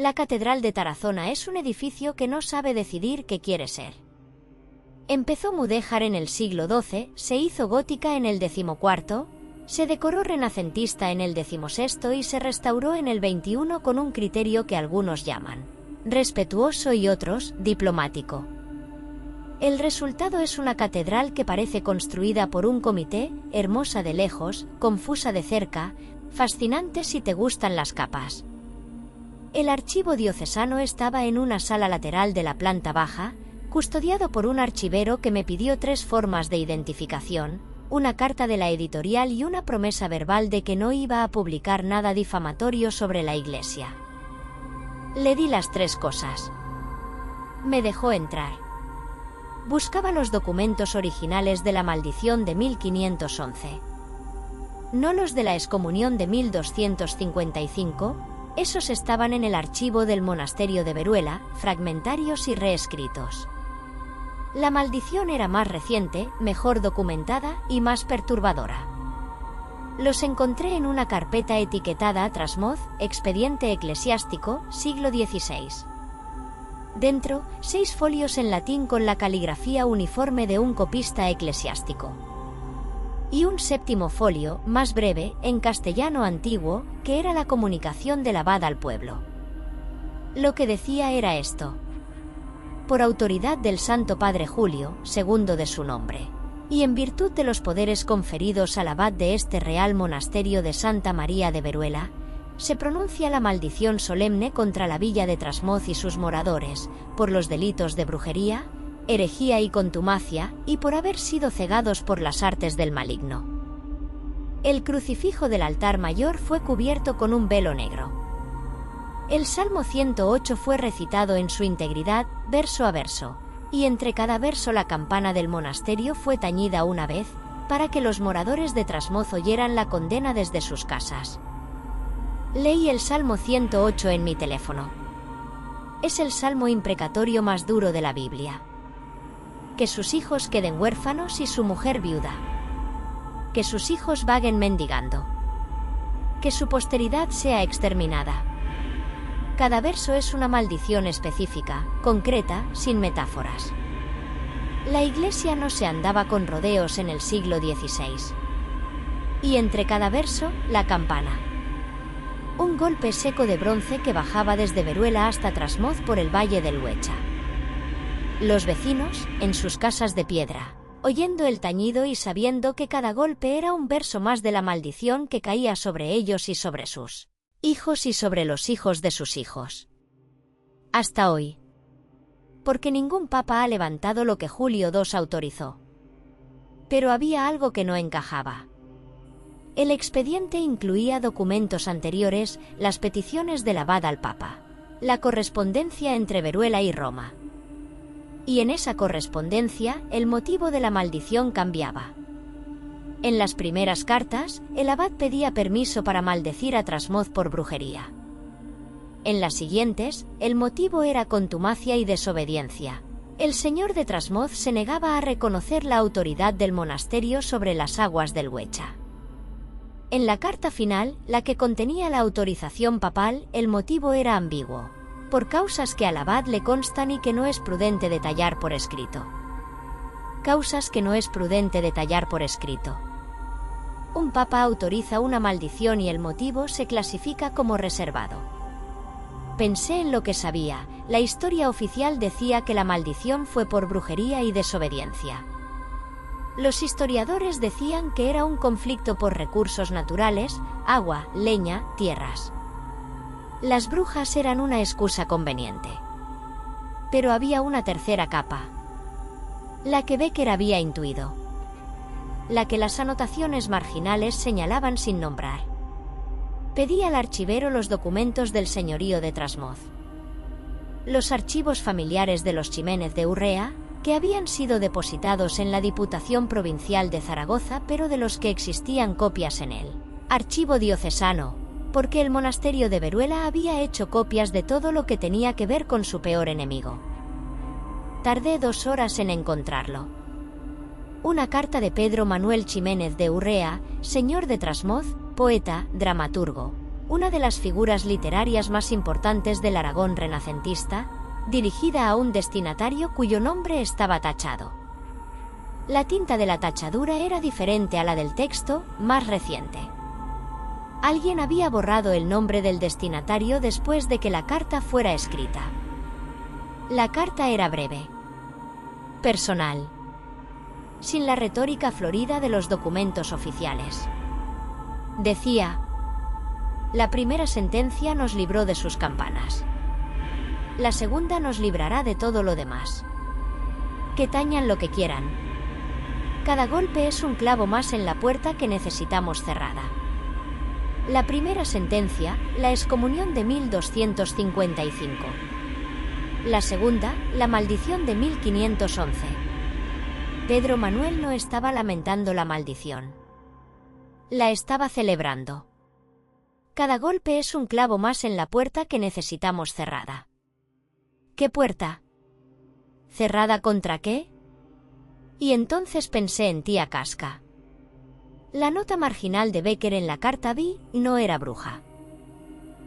La Catedral de Tarazona es un edificio que no sabe decidir qué quiere ser. Empezó mudéjar en el siglo XII, se hizo gótica en el XIV, se decoró renacentista en el XVI y se restauró en el XXI con un criterio que algunos llaman respetuoso y otros diplomático. El resultado es una catedral que parece construida por un comité, hermosa de lejos, confusa de cerca, fascinante si te gustan las capas. El archivo diocesano estaba en una sala lateral de la planta baja, custodiado por un archivero que me pidió 3 formas de identificación, una carta de la editorial y una promesa verbal de que no iba a publicar nada difamatorio sobre la Iglesia. Le di las 3 cosas. Me dejó entrar. Buscaba los documentos originales de la maldición de 1511. No los de la excomunión de 1255, esos estaban en el archivo del monasterio de Veruela, fragmentarios y reescritos. La maldición era más reciente, mejor documentada y más perturbadora. Los encontré en una carpeta etiquetada Trasmoz, expediente eclesiástico, siglo XVI. Dentro, 6 folios en latín con la caligrafía uniforme de un copista eclesiástico. Y un 7º folio, más breve, en castellano antiguo, que era la comunicación del abad al pueblo. Lo que decía era esto: por autoridad del Santo Padre Julio, segundo de su nombre, y en virtud de los poderes conferidos al abad de este Real Monasterio de Santa María de Veruela, se pronuncia la maldición solemne contra la villa de Trasmoz y sus moradores, por los delitos de brujería, herejía y contumacia, y por haber sido cegados por las artes del maligno. El crucifijo del altar mayor fue cubierto con un velo negro. El Salmo 108 fue recitado en su integridad, verso a verso, y entre cada verso la campana del monasterio fue tañida una vez, para que los moradores de Trasmoz oyeran la condena desde sus casas. Leí el Salmo 108 en mi teléfono. Es el salmo imprecatorio más duro de la Biblia. Que sus hijos queden huérfanos y su mujer viuda. Que sus hijos vaguen mendigando. Que su posteridad sea exterminada. Cada verso es una maldición específica, concreta, sin metáforas. La Iglesia no se andaba con rodeos en el siglo XVI. Y entre cada verso, la campana. Un golpe seco de bronce que bajaba desde Veruela hasta Trasmoz por el valle del Luecha. Los vecinos, en sus casas de piedra, oyendo el tañido y sabiendo que cada golpe era un verso más de la maldición que caía sobre ellos y sobre sus hijos y sobre los hijos de sus hijos. Hasta hoy. Porque ningún papa ha levantado lo que Julio II autorizó. Pero había algo que no encajaba. El expediente incluía documentos anteriores, las peticiones del abad al papa, la correspondencia entre Veruela y Roma. Y en esa correspondencia, el motivo de la maldición cambiaba. En las primeras cartas, el abad pedía permiso para maldecir a Trasmoz por brujería. En las siguientes, el motivo era contumacia y desobediencia. El señor de Trasmoz se negaba a reconocer la autoridad del monasterio sobre las aguas del Luecha. En la carta final, la que contenía la autorización papal, el motivo era ambiguo, por causas que al abad le constan y que no es prudente detallar por escrito. Causas que no es prudente detallar por escrito. Un papa autoriza una maldición y el motivo se clasifica como reservado. Pensé en lo que sabía. La historia oficial decía que la maldición fue por brujería y desobediencia. Los historiadores decían que era un conflicto por recursos naturales, agua, leña, tierras. Las brujas eran una excusa conveniente. Pero había una tercera capa. La que Becker había intuido. La que las anotaciones marginales señalaban sin nombrar. Pedí al archivero los documentos del señorío de Trasmoz. Los archivos familiares de los Ximénez de Urrea, que habían sido depositados en la Diputación Provincial de Zaragoza, pero de los que existían copias en el archivo diocesano, porque el monasterio de Veruela había hecho copias de todo lo que tenía que ver con su peor enemigo. Tardé 2 horas en encontrarlo. Una carta de Pedro Manuel Ximénez de Urrea, señor de Trasmoz, poeta, dramaturgo, una de las figuras literarias más importantes del Aragón renacentista, dirigida a un destinatario cuyo nombre estaba tachado. La tinta de la tachadura era diferente a la del texto, más reciente. Alguien había borrado el nombre del destinatario después de que la carta fuera escrita. La carta era breve, personal, sin la retórica florida de los documentos oficiales. Decía: la primera sentencia nos libró de sus campanas. La segunda nos librará de todo lo demás. Que tañan lo que quieran. Cada golpe es un clavo más en la puerta que necesitamos cerrada. La primera sentencia, la excomunión de 1255. La segunda, la maldición de 1511. Pedro Manuel no estaba lamentando la maldición. La estaba celebrando. Cada golpe es un clavo más en la puerta que necesitamos cerrada. ¿Qué puerta? ¿Cerrada contra qué? Y entonces pensé en tía Casca. La nota marginal de Becker en la carta B no era bruja.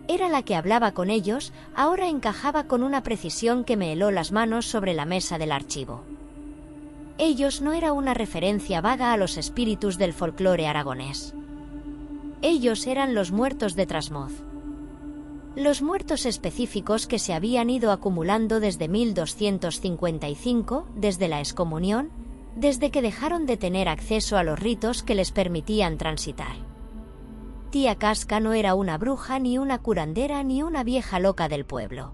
Era la que hablaba con ellos, ahora encajaba con una precisión que me heló las manos sobre la mesa del archivo. Ellos no era una referencia vaga a los espíritus del folclore aragonés. Ellos eran los muertos de Trasmoz. Los muertos específicos que se habían ido acumulando desde 1255, desde la excomunión, desde que dejaron de tener acceso a los ritos que les permitían transitar. Tía Casca no era una bruja, ni una curandera, ni una vieja loca del pueblo.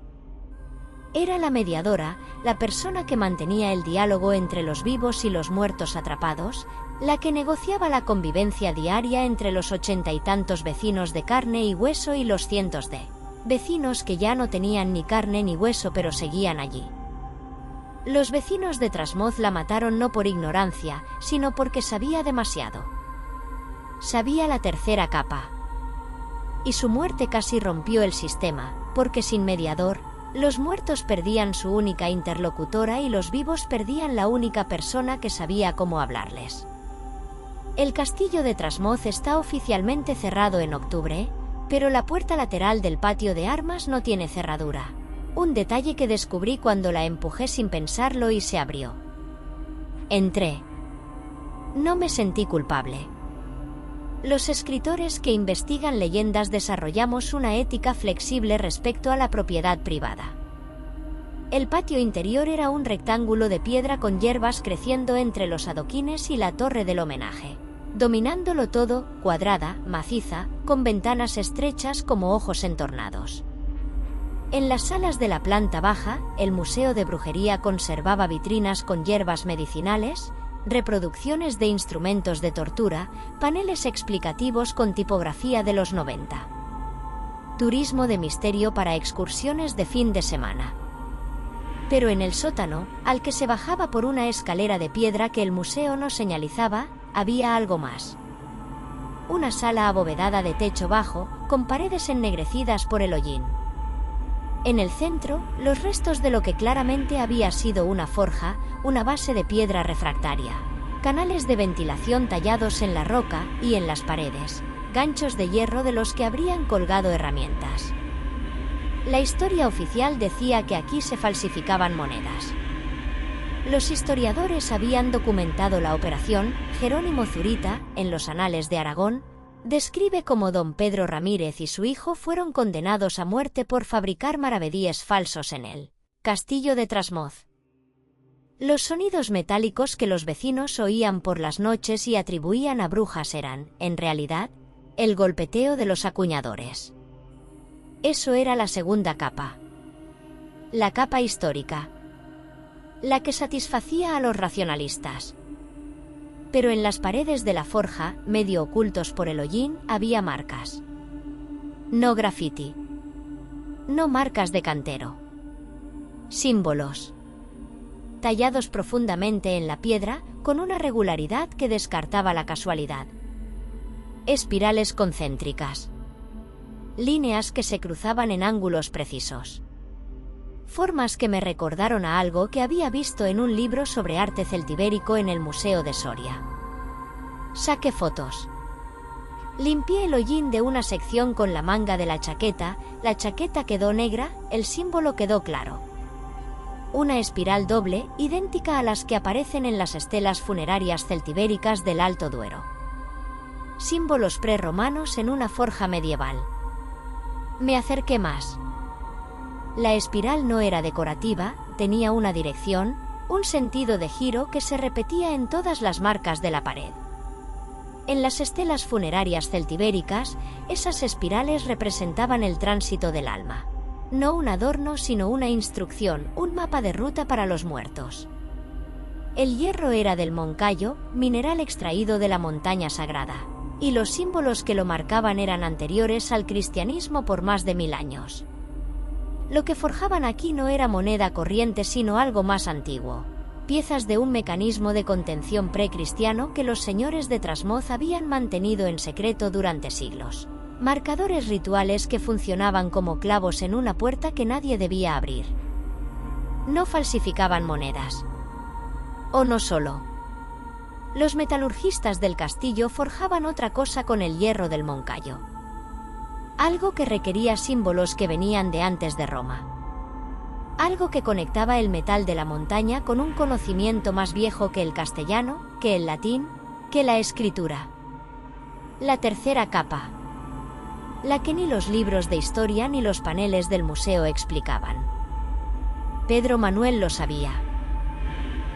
Era la mediadora, la persona que mantenía el diálogo entre los vivos y los muertos atrapados, la que negociaba la convivencia diaria entre los 80 y tantos vecinos de carne y hueso y los cientos de vecinos que ya no tenían ni carne ni hueso pero seguían allí. Los vecinos de Trasmoz la mataron no por ignorancia, sino porque sabía demasiado. Sabía la tercera capa. Y su muerte casi rompió el sistema, porque sin mediador, los muertos perdían su única interlocutora y los vivos perdían la única persona que sabía cómo hablarles. El castillo de Trasmoz está oficialmente cerrado en octubre, pero la puerta lateral del patio de armas no tiene cerradura. Un detalle que descubrí cuando la empujé sin pensarlo y se abrió. Entré. No me sentí culpable. Los escritores que investigan leyendas desarrollamos una ética flexible respecto a la propiedad privada. El patio interior era un rectángulo de piedra con hierbas creciendo entre los adoquines y la torre del homenaje, dominándolo todo, cuadrada, maciza, con ventanas estrechas como ojos entornados. En las salas de la planta baja, el Museo de Brujería conservaba vitrinas con hierbas medicinales, reproducciones de instrumentos de tortura, paneles explicativos con tipografía de los 90. Turismo de misterio para excursiones de fin de semana. Pero en el sótano, al que se bajaba por una escalera de piedra que el museo no señalizaba, había algo más. Una sala abovedada de techo bajo, con paredes ennegrecidas por el hollín. En el centro, los restos de lo que claramente había sido una forja, una base de piedra refractaria, canales de ventilación tallados en la roca y en las paredes, ganchos de hierro de los que habrían colgado herramientas. La historia oficial decía que aquí se falsificaban monedas. Los historiadores habían documentado la operación. Jerónimo Zurita, en los Anales de Aragón, describe cómo don Pedro Ramírez y su hijo fueron condenados a muerte por fabricar maravedíes falsos en el castillo de Trasmoz. Los sonidos metálicos que los vecinos oían por las noches y atribuían a brujas eran, en realidad, el golpeteo de los acuñadores. Eso era la segunda capa. La capa histórica. La que satisfacía a los racionalistas. Pero en las paredes de la forja, medio ocultos por el hollín, había marcas. No grafiti. No marcas de cantero. Símbolos. Tallados profundamente en la piedra, con una regularidad que descartaba la casualidad. Espirales concéntricas. Líneas que se cruzaban en ángulos precisos. Formas que me recordaron a algo que había visto en un libro sobre arte celtibérico en el Museo de Soria. Saqué fotos. Limpié el hollín de una sección con la manga de la chaqueta quedó negra, el símbolo quedó claro. Una espiral doble, idéntica a las que aparecen en las estelas funerarias celtibéricas del Alto Duero. Símbolos prerromanos en una forja medieval. Me acerqué más. La espiral no era decorativa, tenía una dirección, un sentido de giro que se repetía en todas las marcas de la pared. En las estelas funerarias celtibéricas, esas espirales representaban el tránsito del alma. No un adorno, sino una instrucción, un mapa de ruta para los muertos. El hierro era del Moncayo, mineral extraído de la montaña sagrada, y los símbolos que lo marcaban eran anteriores al cristianismo por más de 1000 años. Lo que forjaban aquí no era moneda corriente, sino algo más antiguo. Piezas de un mecanismo de contención precristiano que los señores de Trasmoz habían mantenido en secreto durante siglos. Marcadores rituales que funcionaban como clavos en una puerta que nadie debía abrir. No falsificaban monedas. O no solo. Los metalurgistas del castillo forjaban otra cosa con el hierro del Moncayo. Algo que requería símbolos que venían de antes de Roma. Algo que conectaba el metal de la montaña con un conocimiento más viejo que el castellano, que el latín, que la escritura. La tercera capa. La que ni los libros de historia ni los paneles del museo explicaban. Pedro Manuel lo sabía.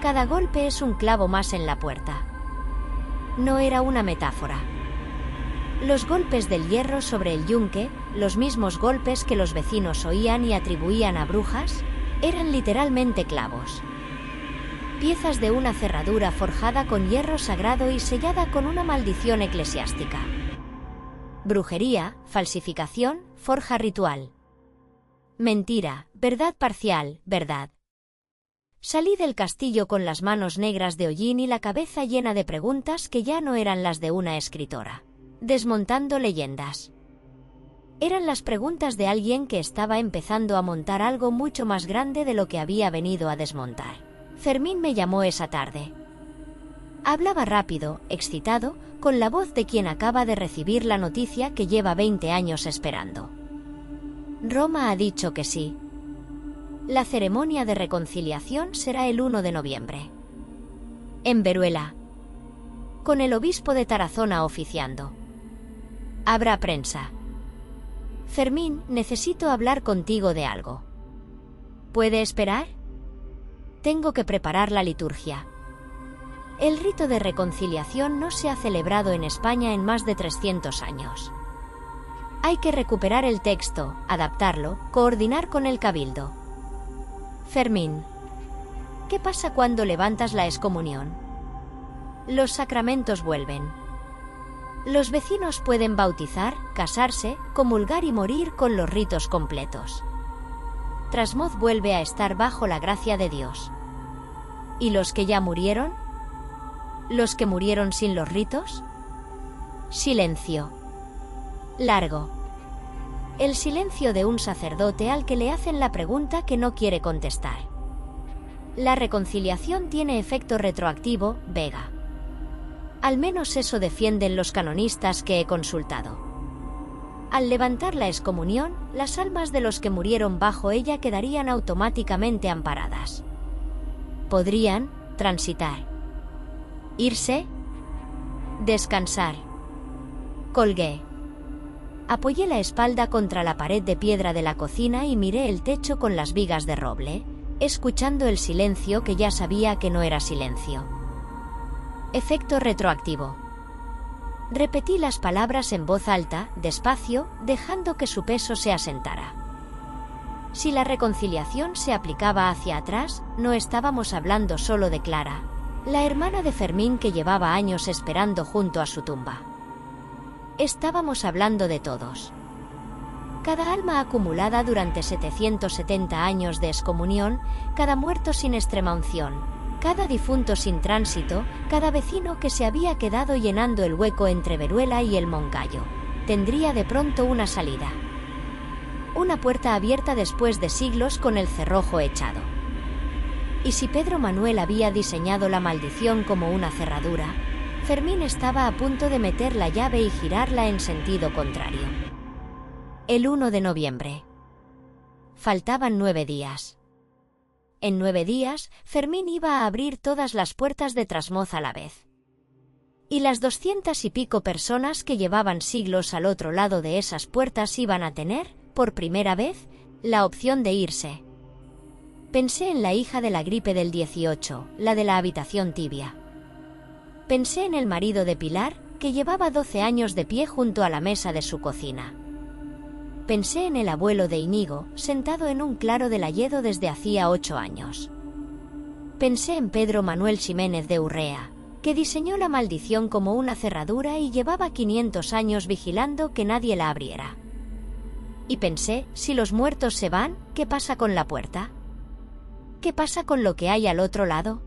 Cada golpe es un clavo más en la puerta. No era una metáfora. Los golpes del hierro sobre el yunque, los mismos golpes que los vecinos oían y atribuían a brujas, eran literalmente clavos. Piezas de una cerradura forjada con hierro sagrado y sellada con una maldición eclesiástica. Brujería, falsificación, forja ritual. Mentira, verdad parcial, verdad. Salí del castillo con las manos negras de hollín y la cabeza llena de preguntas que ya no eran las de una escritora. Desmontando leyendas. Eran las preguntas de alguien que estaba empezando a montar algo mucho más grande de lo que había venido a desmontar. Fermín me llamó esa tarde. Hablaba rápido, excitado, con la voz de quien acaba de recibir la noticia que lleva 20 años esperando. Roma ha dicho que sí. La ceremonia de reconciliación será el 1 de noviembre. En Veruela. Con el obispo de Tarazona oficiando. Habrá prensa. Fermín, necesito hablar contigo de algo. ¿Puede esperar? Tengo que preparar la liturgia. El rito de reconciliación no se ha celebrado en España en más de 300 años. Hay que recuperar el texto, adaptarlo, coordinar con el cabildo. Fermín. ¿Qué pasa cuando levantas la excomunión? Los sacramentos vuelven. Los vecinos pueden bautizar, casarse, comulgar y morir con los ritos completos. Trasmoz vuelve a estar bajo la gracia de Dios. ¿Y los que ya murieron? ¿Los que murieron sin los ritos? Silencio. Largo. El silencio de un sacerdote al que le hacen la pregunta que no quiere contestar. La reconciliación tiene efecto retroactivo, Vega. Al menos eso defienden los canonistas que he consultado. Al levantar la excomunión, las almas de los que murieron bajo ella quedarían automáticamente amparadas. Podrían transitar. Irse. Descansar. Colgué. Apoyé la espalda contra la pared de piedra de la cocina y miré el techo con las vigas de roble, escuchando el silencio que ya sabía que no era silencio. Efecto retroactivo. Repetí las palabras en voz alta, despacio, dejando que su peso se asentara. Si la reconciliación se aplicaba hacia atrás, no estábamos hablando solo de Clara, la hermana de Fermín que llevaba años esperando junto a su tumba. Estábamos hablando de todos. Cada alma acumulada durante 770 años de excomunión, cada muerto sin extremaunción, cada difunto sin tránsito, cada vecino que se había quedado llenando el hueco entre Veruela y el Moncayo, tendría de pronto una salida. Una puerta abierta después de siglos con el cerrojo echado. Y si Pedro Manuel había diseñado la maldición como una cerradura, Fermín estaba a punto de meter la llave y girarla en sentido contrario. El 1 de noviembre. Faltaban 9 días. En 9 días, Fermín iba a abrir todas las puertas de Trasmoz a la vez. Y las 200 y pico personas que llevaban siglos al otro lado de esas puertas iban a tener, por primera vez, la opción de irse. Pensé en la hija de la gripe del 18, la de la habitación tibia. Pensé en el marido de Pilar, que llevaba 12 años de pie junto a la mesa de su cocina. Pensé en el abuelo de Íñigo, sentado en un claro del Alledo desde hacía 8 años. Pensé en Pedro Manuel Ximénez de Urrea, que diseñó la maldición como una cerradura y llevaba 500 años vigilando que nadie la abriera. Y pensé, si los muertos se van, ¿qué pasa con la puerta? ¿Qué pasa con lo que hay al otro lado?